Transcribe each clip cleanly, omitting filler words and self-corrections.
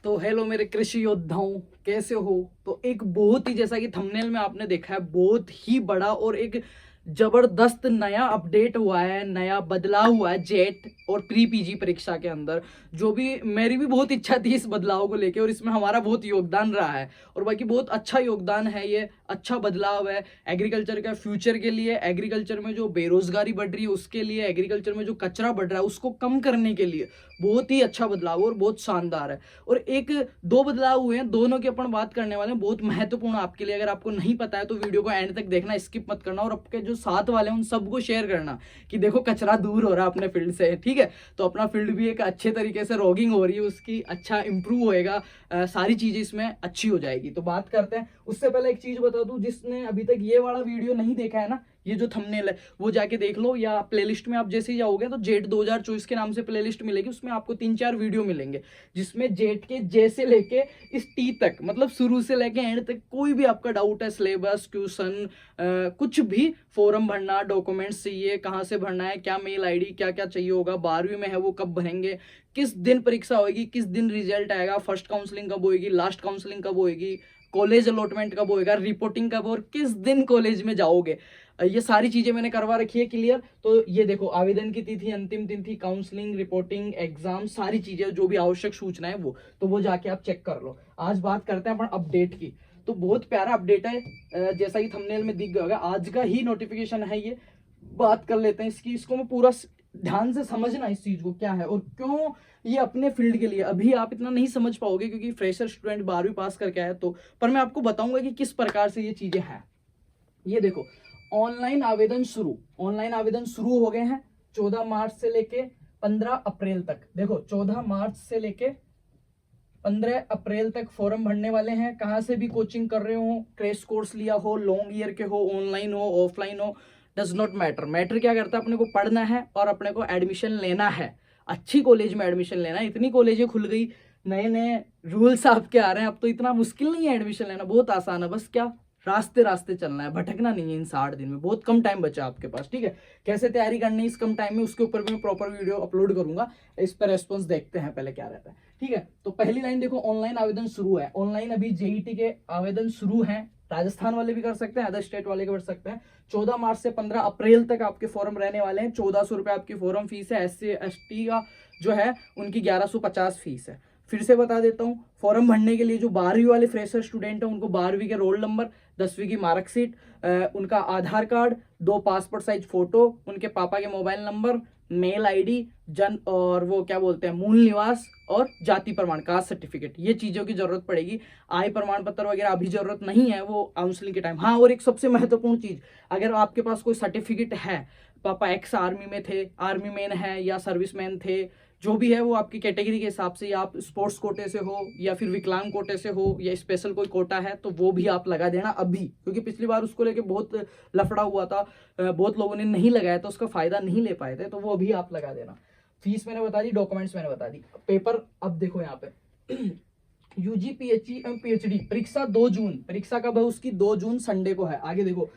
तो हेलो मेरे कृषि योद्धाओं, कैसे हो। तो एक बहुत ही, जैसा कि थंबनेल में आपने देखा है, बहुत ही बड़ा और एक जबरदस्त नया अपडेट हुआ है, नया बदलाव हुआ है जेट और प्री पीजी परीक्षा के अंदर। जो भी मेरी भी बहुत इच्छा थी इस बदलाव को लेके, और इसमें हमारा बहुत योगदान रहा है। और बाकी बहुत अच्छा योगदान है, ये अच्छा बदलाव है एग्रीकल्चर का फ्यूचर के लिए। एग्रीकल्चर में जो बेरोजगारी बढ़ रही है उसके लिए, एग्रीकल्चर में जो कचरा बढ़ रहा है उसको कम करने के लिए बहुत ही अच्छा बदलाव और बहुत शानदार है। और एक दो बदलाव हुए हैं, दोनों की अपन बात करने वाले हैं, बहुत महत्वपूर्ण आपके लिए। अगर आपको नहीं पता है तो वीडियो को एंड तक देखना, स्किप मत करना, और आपके जो साथ वाले हैं उन सबको शेयर करना कि देखो कचरा दूर हो रहा है अपने फील्ड से, ठीक है। तो अपना फील्ड भी एक अच्छे तरीके से रॉगिंग हो रही है उसकी, अच्छा इंप्रूव होएगा, सारी चीजें इसमें अच्छी हो जाएगी। तो बात करते हैं। उससे पहले एक चीज बता दूं, जिसने अभी तक ये वाला वीडियो नहीं देखा है ना, ये जो थंबनेल है वो जाके देख लो, या प्लेलिस्ट में आप जैसे ही जाओगे तो जेट 2024 के नाम से प्लेलिस्ट मिलेगी, उसमें आपको 3-4 वीडियो मिलेंगे जिसमें जेट के जैसे लेके इस टी तक, मतलब शुरू से लेके एंड तक कोई भी आपका डाउट है, सिलेबस, क्वेश्चन, कुछ भी, फॉर्म भरना, डॉक्यूमेंट्स चाहिए, कहाँ से भरना है, क्या मेल आईडी, क्या क्या चाहिए होगा, 12वीं में है वो कब भरेंगे, किस दिन परीक्षा होगी, किस दिन रिजल्ट आएगा, फर्स्ट काउंसलिंग कब होगी, लास्ट काउंसलिंग कब होगी, कॉलेज अलॉटमेंट कब होएगा, रिपोर्टिंग कब, और किस दिन कॉलेज में जाओगे, ये सारी चीजें मैंने करवा रखी है क्लियर। तो ये देखो, आवेदन की तिथि, अंतिम तिथि, काउंसलिंग, रिपोर्टिंग, एग्जाम, सारी चीजें जो भी आवश्यक सूचना है वो, तो वो जाके आप चेक कर लो। आज बात करते हैं अपन अपडेट की। तो बहुत प्यारा अपडेट है, जैसा कि थंबनेल में दिख गया होगा, आज का ही नोटिफिकेशन है ये। बात कर लेते हैं इसकी, इसको मैं पूरा ध्यान से समझना इस चीज को क्या है और क्यों ये अपने फील्ड के लिए। अभी आप इतना नहीं समझ पाओगे क्योंकि फ्रेशर स्टूडेंट 12वीं पास करके आया, तो पर मैं आपको बताऊंगा कि किस प्रकार से ये चीजें हैं। ये देखो, ऑनलाइन आवेदन शुरू हो गए हैं 14 मार्च से लेके 15 अप्रैल तक। देखो 14 मार्च से लेके 15 अप्रैल तक फॉर्म भरने वाले हैं। कहां से भी कोचिंग कर रहे हो, क्रैश कोर्स लिया हो, लॉन्ग ईयर के हो, ऑनलाइन हो, ऑफलाइन हो, डज नॉट मैटर। मैटर क्या करता है, अपने को पढ़ना है और अपने को एडमिशन लेना है, अच्छी कॉलेज में एडमिशन लेना है। इतनी कॉलेजें खुल गई, नए नए रूल्स आपके आ रहे हैं, अब तो इतना मुश्किल नहीं है एडमिशन लेना, बहुत आसान है। बस क्या, रास्ते रास्ते चलना है, भटकना नहीं है। इन 60 दिन में बहुत कम टाइम बचा आपके पास, ठीक है। कैसे तैयारी करनी है इस कम टाइम में, उसके ऊपर भी मैं प्रॉपर वीडियो अपलोड करूंगा। इस पर रेस्पॉन्स देखते हैं पहले क्या रहता है, ठीक है। तो पहली लाइन देखो, ऑनलाइन आवेदन शुरू है। ऑनलाइन अभी जेईटी के आवेदन शुरू हैं, राजस्थान वाले भी कर सकते हैं, अदर स्टेट वाले भी कर सकते हैं। 14 मार्च से 15 अप्रैल तक आपके फॉर्म रहने वाले हैं। 1400 रुपए आपकी फॉर्म फीस है। SC ST का जो है उनकी 1150 फीस है। फिर से बता देता हूँ, फॉर्म भरने के लिए जो 12वीं वाले फ्रेशर स्टूडेंट है उनको 12वीं के रोल नंबर, 10वीं की मार्कशीट, उनका आधार कार्ड, 2 पासपोर्ट साइज फोटो, उनके पापा के मोबाइल नंबर, मेल आईडी, जन और वो क्या बोलते हैं, मूल निवास, और जाति प्रमाण, कास्ट सर्टिफिकेट, ये चीजों की जरूरत पड़ेगी। आय प्रमाण पत्र वगैरह अभी जरूरत नहीं है, वो काउंसलिंग के टाइम। हाँ, और एक सबसे महत्वपूर्ण चीज, अगर आपके पास कोई सर्टिफिकेट है, पापा एक्स आर्मी में थे, आर्मी मैन है या सर्विस मैन थे, जो भी है वो आपकी कैटेगरी के हिसाब से, या आप स्पोर्ट्स कोटे से हो या फिर विकलांग कोटे से हो या स्पेशल कोई कोटा है, तो वो भी आप लगा देना अभी, क्योंकि पिछली बार उसको लेके बहुत लफड़ा हुआ था, बहुत लोगों ने नहीं लगाया तो उसका फायदा नहीं ले पाए थे, तो वो अभी आप लगा देना। फीस मैंने बता दी, डॉक्यूमेंट्स मैंने बता दी, पेपर अब देखो यहाँ पे यूजी पीएचई एवं पीएचडी परीक्षा 2 जून, परीक्षा कब है उसकी, 2 जून संडे को है। आगे देखो,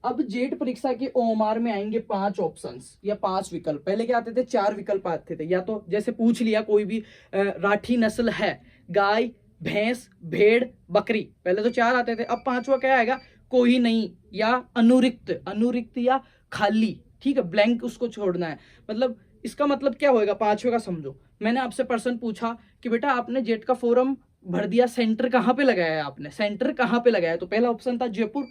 अब जेट परीक्षा के ओएमआर में आएंगे 5 ऑप्शंस या 5 विकल्प। पहले क्या आते थे, 4 विकल्प आते थे। या तो जैसे पूछ लिया कोई भी राठी नस्ल है, गाय, भैंस, भेड़, बकरी, पहले तो 4 आते थे, अब 5वां क्या आएगा, कोई नहीं, या अनुरिक्त, अनुरिक्त या खाली, ठीक है, ब्लैंक उसको छोड़ना है। मतलब इसका मतलब क्या होएगा 5वें का, समझो। मैंने आपसे पर्सन पूछा कि बेटा आपने जेट का फॉर्म भर दिया, सेंटर कहाँ पे लगाया है आपने, सेंटर कहाँ पे लगाया है, तो पहला ऑप्शन था जयपुर,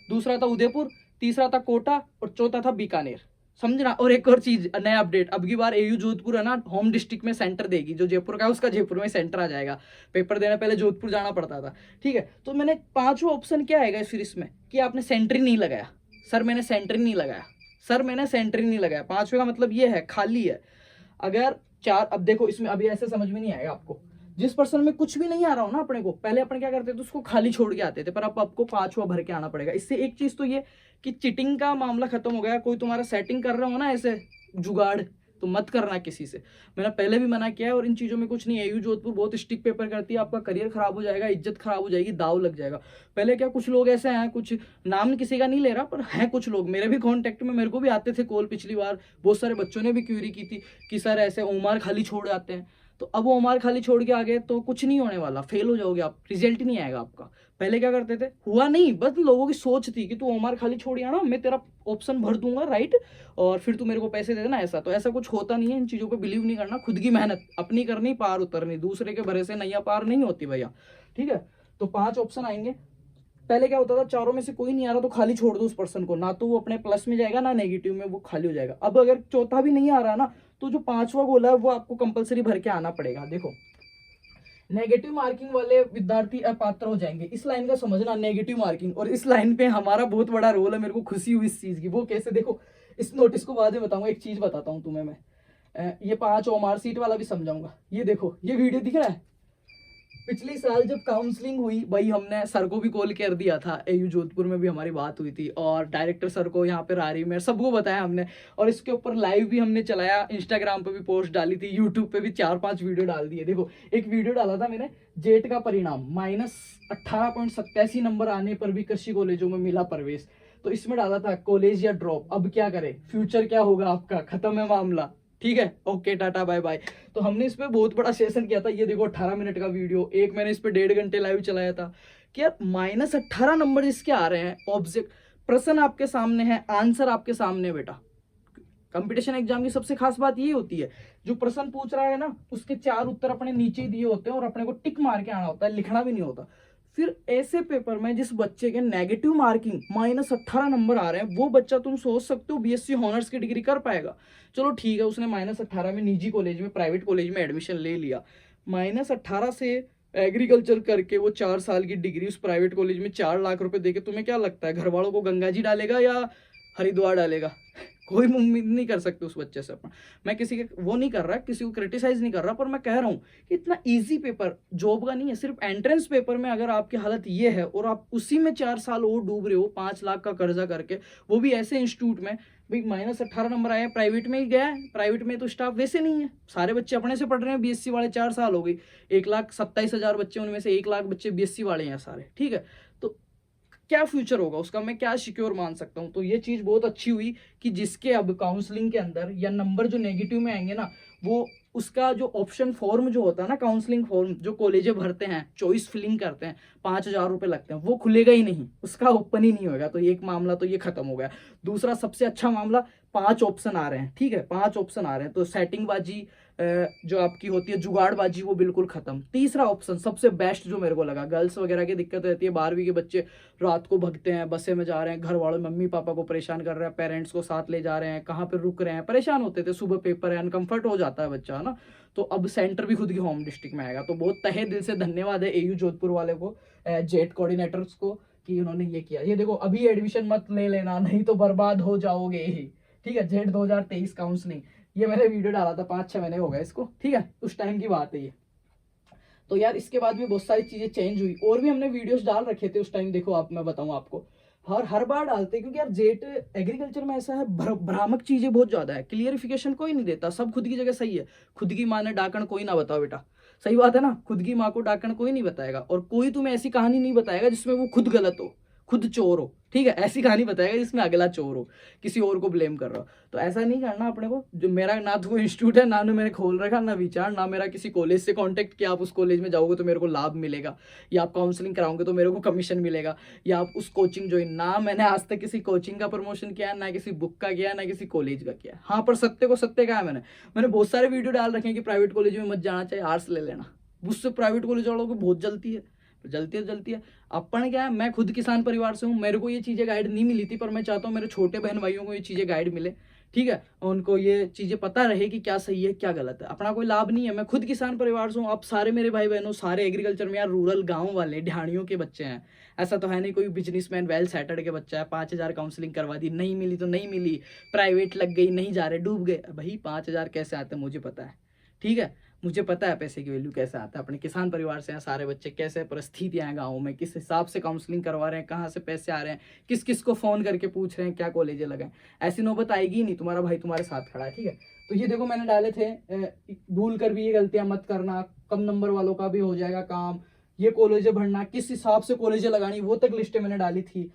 दूसरा था उदयपुर, तीसरा था कोटा, और चौथा था बीकानेर, समझना। और एक और चीज, नया अपडेट, अब की बार एयू जोधपुर है ना, होम डिस्ट्रिक्ट में सेंटर देगी। जो जयपुर का है उसका जयपुर में सेंटर आ जाएगा। पेपर देने पहले जोधपुर जाना पड़ता था, ठीक है। तो मैंने 5वां ऑप्शन क्या आएगा फिर इसमें, कि आपने सेंटर ही नहीं लगाया। सर मैंने सेंटर ही नहीं लगाया, सर मैंने सेंटर ही नहीं लगाया। 5वें का मतलब ये है, खाली है। अगर 4, अब देखो इसमें अभी ऐसे समझ में नहीं आएगा आपको, जिस पर्सन में कुछ भी नहीं आ रहा हो ना अपने को, पहले अपन क्या करते थे, उसको खाली छोड़ के आते थे, पर अब आपको 5वां भर के आना पड़ेगा। इससे एक चीज तो ये कि चिटिंग का मामला खत्म हो गया। कोई तुम्हारा सेटिंग कर रहा हो ना ऐसे जुगाड़, तो मत करना किसी से, मैंने पहले भी मना किया है। और इन चीजों में कुछ नहीं है, एयू जोधपुर बहुत स्ट्रिक्ट पेपर करती है, आपका करियर खराब हो जाएगा, इज्जत खराब हो जाएगी, दाव लग जाएगा। पहले क्या, कुछ लोग ऐसे हैं, कुछ नाम किसी का नहीं ले रहा, पर हैं कुछ लोग मेरे भी कॉन्टेक्ट में, मेरे को भी आते थे कॉल पिछली बार, बहुत सारे बच्चों ने भी क्यूरी की थी कि सर ऐसे उमर खाली छोड़ जाते हैं। तो अब वो ओमार खाली छोड़ के आ गए तो कुछ नहीं होने वाला, फेल हो जाओगे आप, रिजल्ट ही नहीं आएगा आपका। पहले क्या करते थे, हुआ नहीं, बस लोगों की सोच थी कि तू ओमार खाली छोड़ आना, मैं तेरा ऑप्शन भर दूंगा राइट, और फिर तू मेरे को पैसे दे देना। ऐसा तो ऐसा कुछ होता नहीं है, इन चीज़ों पे बिलीव नहीं करना, खुद की मेहनत अपनी करनी, पार उतरनी, दूसरे के भरोसे नैया पार नहीं होती भैया, ठीक है। तो 5 ऑप्शन आएंगे। पहले क्या होता था, चारों में से कोई नहीं आ रहा तो खाली छोड़ दो उस पर्सन को, ना तो वो अपने प्लस में जाएगा ना नेगेटिव में, वो खाली हो जाएगा। अब अगर चौथा भी नहीं आ रहा ना, तो जो 5वां गोला है वो आपको कंपलसरी भर के आना पड़ेगा। देखो, नेगेटिव मार्किंग वाले विद्यार्थी अपात्र हो जाएंगे, इस लाइन का समझना, नेगेटिव मार्किंग। और इस लाइन पे हमारा बहुत बड़ा रोल है, मेरे को खुशी हुई इस चीज की। वो कैसे, देखो इस नोटिस को बाद में बताऊंगा, एक चीज बताता हूँ तुम्हें मैं। ये 5 ओमार सीट वाला भी समझाऊंगा। ये देखो, ये वीडियो दिख रहा है, पिछले साल जब काउंसलिंग हुई भाई, हमने सर को भी कॉल कर दिया था, एयू जोधपुर में भी हमारी बात हुई थी, और डायरेक्टर सर को यहाँ पे रारी में सबको बताया हमने, और इसके ऊपर लाइव भी हमने चलाया, इंस्टाग्राम पे भी पोस्ट डाली थी, यूट्यूब पे भी 4-5 वीडियो डाल दिए। देखो, एक वीडियो डाला था मैंने, जेट का परिणाम -18.87 नंबर आने पर भी कृषि कॉलेजों में मिला प्रवेश। तो इसमें डाला था कॉलेज या ड्रॉप, अब क्या करे, फ्यूचर क्या होगा आपका, खत्म है मामला, ठीक है, ओके टाटा बाय बाय। तो हमने इस पे बहुत बड़ा सेशन किया था। ये देखो 18 मिनट का वीडियो, एक मैंने इस पे 1.5 घंटे लाइव चलाया था कि यार -18 नंबर इसके आ रहे हैं, ऑब्जेक्ट प्रश्न आपके सामने है, आंसर आपके सामने है बेटा। कंपटीशन एग्जाम की सबसे खास बात ये होती है, जो प्रश्न पूछ रहा है ना, उसके 4 उत्तर अपने नीचे ही दिए होते हैं, और अपने को टिक मार के आना होता है, लिखना भी नहीं होता। फिर ऐसे पेपर में जिस बच्चे के नेगेटिव मार्किंग -18 नंबर आ रहे हैं, वो बच्चा तुम सोच सकते हो बीएससी ऑनर्स की डिग्री कर पाएगा। चलो ठीक है, उसने -18 में निजी कॉलेज में, प्राइवेट कॉलेज में एडमिशन ले लिया, -18 से एग्रीकल्चर करके वो 4 साल की डिग्री उस प्राइवेट कॉलेज में 4 लाख रुपए देके, तुम्हें क्या लगता है घर वालों को गंगा जी डालेगा या हरिद्वार डालेगा? कोई उम्मीद नहीं कर सकते उस बच्चे से अपना। मैं किसी के वो नहीं कर रहा, किसी को क्रिटिसाइज नहीं कर रहा, पर मैं कह रहा हूँ कि इतना इजी पेपर जॉब का नहीं है। सिर्फ एंट्रेंस पेपर में अगर आपकी हालत ये है, और आप उसी में 4 साल और डूब रहे हो 5 लाख का कर्जा करके, वो भी ऐसे इंस्टीट्यूट में, भाई -18 नंबर आया, प्राइवेट में ही गया है, प्राइवेट में तो स्टाफ वैसे नहीं है, सारे बच्चे अपने से पढ़ रहे हैं, बीएससी वाले 4 साल हो गई, 1,27,000 बच्चे, उनमें से 1 लाख बच्चे बीएससी वाले हैं सारे, ठीक है। तो क्या फ्यूचर होगा उसका, मैं क्या सिक्योर मान सकता हूँ? तो ये चीज बहुत अच्छी हुई कि जिसके अब काउंसलिंग के अंदर या नंबर जो नेगेटिव में आएंगे ना, वो उसका जो ऑप्शन फॉर्म जो होता है ना, काउंसलिंग फॉर्म जो कॉलेजें भरते हैं, चॉइस फिलिंग करते हैं, 5,000 रुपए लगते हैं, वो खुलेगा ही नहीं, उसका ओपन ही नहीं होगा। तो एक मामला तो ये खत्म हो गया। दूसरा सबसे अच्छा मामला, 5 ऑप्शन आ रहे हैं, ठीक है, 5 ऑप्शन आ रहे हैं, तो सेटिंग बाजी जो आपकी होती है, जुगाड़बाजी, वो बिल्कुल खत्म। तीसरा ऑप्शन सबसे बेस्ट जो मेरे को लगा, गर्ल्स वगैरह की दिक्कत रहती है, 12वीं के बच्चे रात को भगते हैं, बसें में जा रहे हैं, घर वालों मम्मी पापा को परेशान कर रहे हैं, पेरेंट्स को साथ ले जा रहे हैं, कहाँ पे रुक रहे हैं, परेशान होते थे, सुबह पेपर है, अनकंफर्ट हो जाता है बच्चा, है ना। तो अब सेंटर भी खुद की होम डिस्ट्रिक्ट में आएगा। तो बहुत तहे दिल से धन्यवाद है एयू जोधपुर वाले को, जेट कोऑर्डिनेटर्स को, कि उन्होंने ये किया। ये देखो, अभी एडमिशन मत ले लेना, नहीं तो बर्बाद हो जाओगे ही, ठीक है। जेट 2023 काउंसलिंग, ये मैंने वीडियो डाला था, 5-6 महीने हो गए इसको, ठीक है, उस टाइम की बात है ये। तो यार इसके बाद भी बहुत सारी चीजें चेंज हुई, और भी हमने वीडियोस डाल रखे थे उस टाइम। देखो, आप मैं बताऊं आपको, हर बार डालते, क्योंकि यार जेट एग्रीकल्चर में ऐसा है, भ्रामक चीजें बहुत ज्यादा है, क्लियरिफिकेशन कोई नहीं देता, सब खुद की जगह सही है। खुद की माँ ने डाकण कोई ना बताओ बेटा, सही बात है ना, खुद की माँ को डाकण कोई नहीं बताएगा, और कोई तुम्हें ऐसी कहानी नहीं बताएगा जिसमें वो खुद गलत हो, खुद चोर हो, ठीक है। ऐसी कहानी बताएगा जिसमें अगला चोर हो, किसी और को ब्लेम कर रहा हो। तो ऐसा नहीं करना अपने को। जो मेरा ना तो कोई इंस्टीट्यूट है, ना मैंने खोल रखा, ना विचार, ना मेरा किसी कॉलेज से कांटेक्ट कि आप उस कॉलेज में जाओगे तो मेरे को लाभ मिलेगा, या आप काउंसलिंग कराओगे तो मेरे को कमीशन मिलेगा, या आप उस कोचिंग ज्वाइन, ना मैंने आज तक किसी कोचिंग का प्रमोशन किया, ना किसी बुक का किया, ना किसी कॉलेज का किया। हाँ, पर सत्य को सत्य कहा है मैंने बहुत सारे वीडियो डाल रखे हैं कि प्राइवेट कॉलेज में मत जाना, चाहिए आर्ट्स ले लेना। मुझसे प्राइवेट कॉलेज वालों को बहुत जलती है, जलती है। अपन क्या है, मैं खुद किसान परिवार से हूँ, मेरे को ये चीजें गाइड नहीं मिली थी, पर मैं चाहता हूँ मेरे छोटे बहन भाइयों को ये चीजें गाइड मिले, ठीक है, उनको ये चीजें पता रहे कि क्या सही है क्या गलत है। अपना कोई लाभ नहीं है, मैं खुद किसान परिवार से हूँ, आप सारे मेरे भाई बहनों सारे एग्रीकल्चर में, यार रूरल गाँव वाले ढाणियों के बच्चे हैं, ऐसा तो है नहीं कोई बिजनेसमैन वेल सेटल्ड के बच्चा है। 5,000 काउंसलिंग करवा दी, नहीं मिली तो नहीं मिली, प्राइवेट लग गई, नहीं जा रहे, डूब गए। भाई 5,000 कैसे आते हैं मुझे पता है, ठीक है, मुझे पता है पैसे की वैल्यू कैसे आता है। अपने किसान परिवार से हैं सारे बच्चे, कैसे परिस्थितियां हैं गाँव में, किस हिसाब से काउंसलिंग करवा रहे हैं, कहाँ से पैसे आ रहे हैं, किस किस को फोन करके पूछ रहे हैं क्या कॉलेज लगे। ऐसी नौबत आएगी ही नहीं, तुम्हारा भाई तुम्हारे साथ खड़ा है, ठीक है। तो ये देखो मैंने डाले थे, भूल कर भी ये गलतियां मत करना, कम नंबर वालों का भी हो जाएगा काम, ये कॉलेजें भरना, किस हिसाब से कॉलेजें लगानी, वो तक लिस्टें मैंने डाली थी।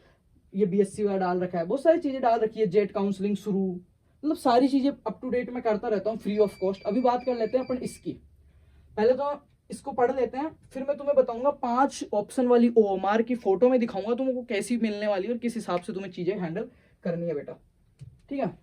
ये बीएससी वाला डाल रखा है, बहुत सारी चीजें डाल रखी है, जेट काउंसलिंग शुरू, मतलब सारी चीजें अप टू डेट में करता रहता हूँ फ्री ऑफ कॉस्ट। अभी बात कर लेते हैं अपन इसकी, पहले तो इसको पढ़ लेते हैं, फिर मैं तुम्हें बताऊंगा 5 ऑप्शन वाली ओएमआर की फोटो में दिखाऊंगा तुमको कैसी मिलने वाली है और किस हिसाब से तुम्हें चीजें हैंडल करनी है बेटा, ठीक है।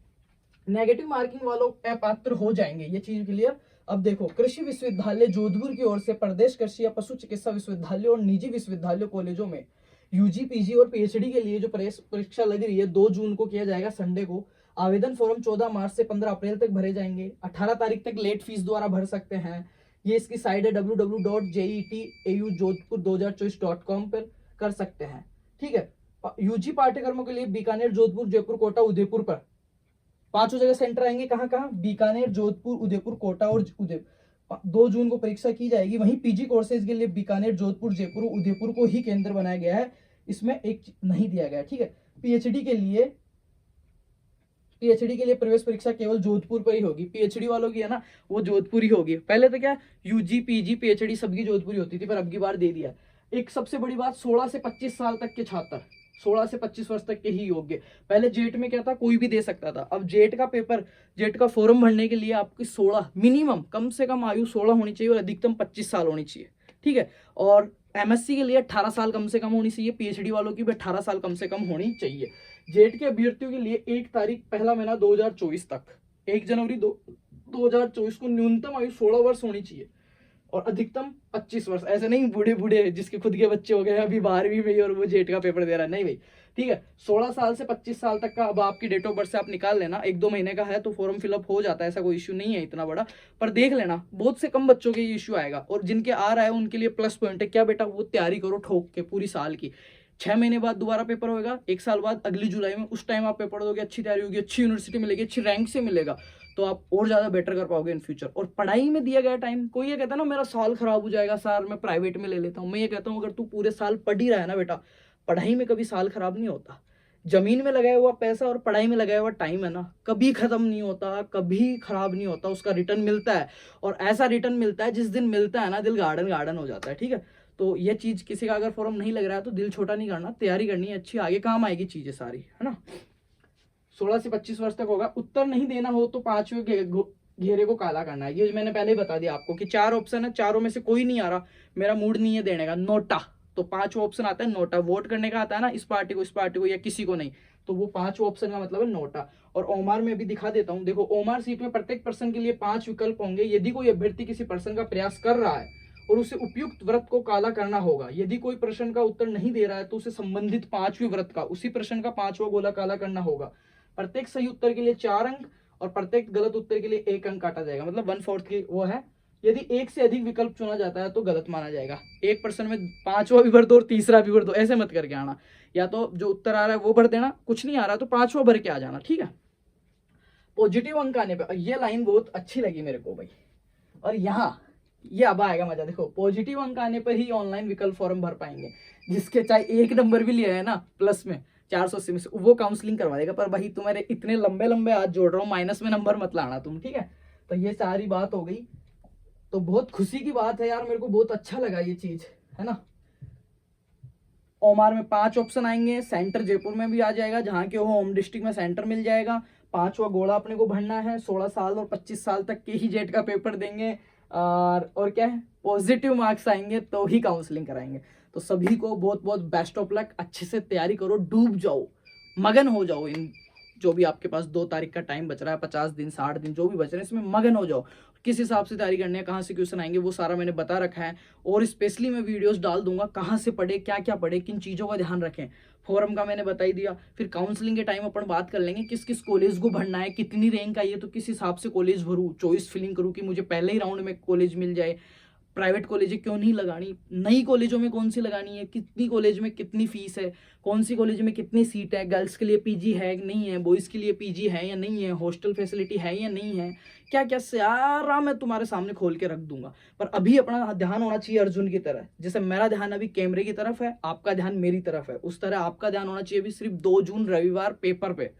नेगेटिव मार्किंग वालों अपात्र हो जाएंगे, ये चीज क्लियर। अब देखो, कृषि विश्वविद्यालय जोधपुर की ओर से प्रदेश कृषि या पशु चिकित्सा विश्वविद्यालय और निजी विश्वविद्यालय कॉलेजों में यूजी, पीजी और पीएचडी के लिए जो परीक्षा लग रही है 2 जून को किया जाएगा, संडे को। आवेदन फॉर्म 14 मार्च से 15 अप्रैल तक भरे जाएंगे। 18 तारीख तक लेट फीस द्वारा भर सकते हैं। ये इसकी साइट है www.jetau2024.com पर कर सकते हैं, ठीक है। यूजी पाठ्यक्रमों के लिए बीकानेर, जोधपुर, जयपुर, कोटा, उदयपुर पर 5 जगह सेंटर आएंगे। कहाँ कहाँ? बीकानेर, जोधपुर, उदयपुर, कोटा और उदयपुर। 2 जून को परीक्षा की जाएगी। वहीं पीजी कोर्सेज के लिए बीकानेर, जोधपुर, जयपुर, उदयपुर को ही केंद्र बनाया गया है, इसमें एक नहीं दिया गया है, ठीक है। पीएचडी के लिए प्रवेश परीक्षा केवल जोधपुर पर ही होगी। पीएचडी वालों की है ना, वो जोधपुर ही होगी। पहले तो क्या यूजी, पीजी, पीएचडी सबकी जोधपुर ही होती थी, पर अब की बार दे दिया। एक सबसे बड़ी बात, 16 से 25 साल तक के छात्र, 16 से 25 वर्ष तक के ही योग्य। पहले जेट में क्या था, कोई भी दे सकता था। अब जेट का पेपर, जेट का फॉर्म भरने के लिए आपकी 16 मिनिमम, कम से कम आयु 16 होनी चाहिए और अधिकतम 25 साल होनी चाहिए, ठीक है। और एमएससी के लिए 18 साल कम से कम होनी चाहिए। पीएचडी वालों की भी 18 साल कम से कम होनी चाहिए। जेट के अभ्यर्थियों के लिए 1 तारीख पहला महीना 2024 तक, 1 जनवरी 2024 को न्यूनतम आयु 16 वर्ष होनी चाहिए और अधिकतम 25 वर्ष। ऐसे नहीं बूढ़े बूढ़े जिसके खुद के बच्चे हो गए अभी 12वीं में ही और वो जेट का पेपर दे रहा है, नहीं भाई, ठीक है। 16 साल से 25 साल तक का अब आपकी डेट ऑफ बर्थ से आप निकाल लेना। 1-2 महीने का है तो फॉर्म फिलअप हो जाता है, ऐसा कोई इश्यू नहीं है इतना बड़ा, पर देख लेना बहुत से कम बच्चों के ये इश्यू आएगा। और जिनके आ रहा है उनके लिए प्लस पॉइंट है क्या बेटा, वो तैयारी करो ठोक के पूरी साल की। 6 महीने बाद दोबारा पेपर होगा, 1 साल बाद अगली जुलाई में, उस टाइम आप पेपर दोगे, अच्छी तैयारी होगी, अच्छी यूनिवर्सिटी मिलेगी, अच्छी रैंक से मिलेगा, तो आप और ज्यादा बेटर कर पाओगे इन फ्यूचर। और पढ़ाई में दिया गया टाइम, कोई ये कहता है ना मेरा साल खराब हो जाएगा सर मैं प्राइवेट में ले लेता हूँ, मैं ये कहता हूँ अगर तू पूरे साल पढ़ ही रहा है ना बेटा, पढ़ाई में कभी साल खराब नहीं होता। जमीन में लगाया हुआ पैसा और पढ़ाई में लगाया हुआ टाइम है ना, कभी खत्म नहीं होता, कभी खराब नहीं होता, उसका रिटर्न मिलता है। और ऐसा रिटर्न मिलता है जिस दिन मिलता है ना, दिल गार्डन गार्डन हो जाता है, ठीक है। तो ये चीज, किसी का अगर फॉर्म नहीं लग रहा है तो दिल छोटा नहीं करना, तैयारी करनी है अच्छी, आगे काम आएगी चीजें सारी, है ना। 16 से 25 वर्ष तक होगा। उत्तर नहीं देना हो तो 5वें घेरे को काला करना है। ये मैंने पहले ही बता दिया आपको कि 4 ऑप्शन है, चारों में से कोई नहीं आ रहा, मेरा मूड नहीं है देने का, नोटा, तो 5वां ऑप्शन आता है नोटा। वोट करने का आता है ना, इस पार्टी को या किसी को नहीं, तो वो 5वां ऑप्शन का मतलब है नोटा। और ओमार में भी दिखा देता हूं, देखो ओमार सीट में प्रत्येक पर्सन के लिए 5 विकल्प होंगे। यदि कोई अभ्यर्थी किसी प्रश्न का प्रयास कर रहा है और उसे उपयुक्त व्रत को काला करना होगा। यदि कोई प्रश्न का उत्तर नहीं दे रहा है तो उसे संबंधित 5वें व्रत का, उसी प्रश्न का 5वां गोला काला करना होगा। प्रत्येक सही उत्तर के लिए 4 अंक और प्रत्येक गलत उत्तर के लिए 1 अंक काटा जाएगा, मतलब 1/4 की वो है। यदि 1 से अधिक विकल्प चुना जाता है तो गलत माना जाएगा। एक प्रश्न में 5वां भी भर दो और तीसरा भी भर दो, ऐसे मत करके आना। या तो जो उत्तर आ रहा है वो भर देना, कुछ नहीं आ रहा तो 5वां भर के आ जाना, ठीक है। पॉजिटिव अंक आने पर, ये लाइन बहुत अच्छी लगी मेरे को भाई, और यहाँ ये अब आएगा मजा। देखो, पॉजिटिव अंक आने पर ही ऑनलाइन विकल्प फॉर्म भर पाएंगे। जिसके चाहे 1 नंबर भी लिया है ना प्लस में 480 में से, वो काउंसलिंग करवा देगा। पर भाई तुम्हारे इतने लंबे लंबे हाथ जोड़ रहा हूँ, माइनस में नंबर मत लाना तुम, ठीक है। तो ये सारी बात हो गई, तो बहुत खुशी की बात है यार, मेरे को बहुत अच्छा लगा ये चीज, है ना। ओमार में 5 ऑप्शन आएंगे, सेंटर जयपुर में भी आ जाएगा, जहाँ के होम डिस्ट्रिक्ट में सेंटर मिल जाएगा। 5वां गोला अपने को भरना है। 16 साल और 25 साल तक के ही जेट का पेपर देंगे, और क्या है, पॉजिटिव मार्क्स आएंगे तो ही काउंसलिंग कराएंगे। तो सभी को बहुत बहुत बेस्ट ऑफ लक, अच्छे से तैयारी करो, डूब जाओ, मगन हो जाओ इन जो भी आपके पास 2 तारीख का टाइम बच रहा है, 50 दिन 60 दिन जो भी बच रहे हैं, इसमें मगन हो जाओ। किस हिसाब से तैयारी करनी है, कहाँ से क्वेश्चन आएंगे, वो सारा मैंने बता रखा है। और स्पेशली मैं वीडियोस डाल दूंगा कहाँ से पढ़े, क्या क्या पढ़े, किन चीज़ों का ध्यान रखें। फॉरम का मैंने बता ही दिया। फिर काउंसलिंग के टाइम अपन बात कर लेंगे किस किस कॉलेज को भरना है, कितनी रैंक आई है तो किस हिसाब से कॉलेज भरूँ, चॉइस फिलिंग करूँ कि मुझे पहले ही राउंड में कॉलेज मिल जाए। प्राइवेट कॉलेज क्यों नहीं लगानी, नई कॉलेजों में कौन सी लगानी है, कितनी कॉलेज में कितनी फीस है, कौन सी कॉलेज में कितनी सीट है, गर्ल्स के लिए पीजी है कि नहीं है, बॉयज़ के लिए पीजी है या नहीं है, हॉस्टल फैसिलिटी है या नहीं है, क्या क्या सारा मैं तुम्हारे सामने खोल के रख दूंगा। पर अभी अपना ध्यान होना चाहिए अर्जुन की तरह, जैसे मेरा ध्यान अभी कैमरे की तरफ है, आपका ध्यान मेरी तरफ है, उस तरह आपका ध्यान होना चाहिए अभी सिर्फ 2 जून रविवार पेपर पे।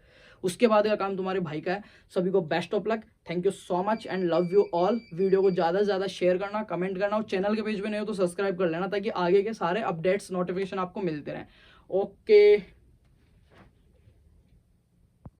उसके बाद का काम तुम्हारे भाई का है। सभी को best of luck, thank you so much and love you all. Video को ज़्यादा से ज़्यादा शेयर करना, कमेंट करना, और चैनल के पेज पे नहीं हो तो सब्सक्राइब कर लेना ताकि आगे के सारे अपडेट्स नोटिफिकेशन आपको मिलते रहें। ओके।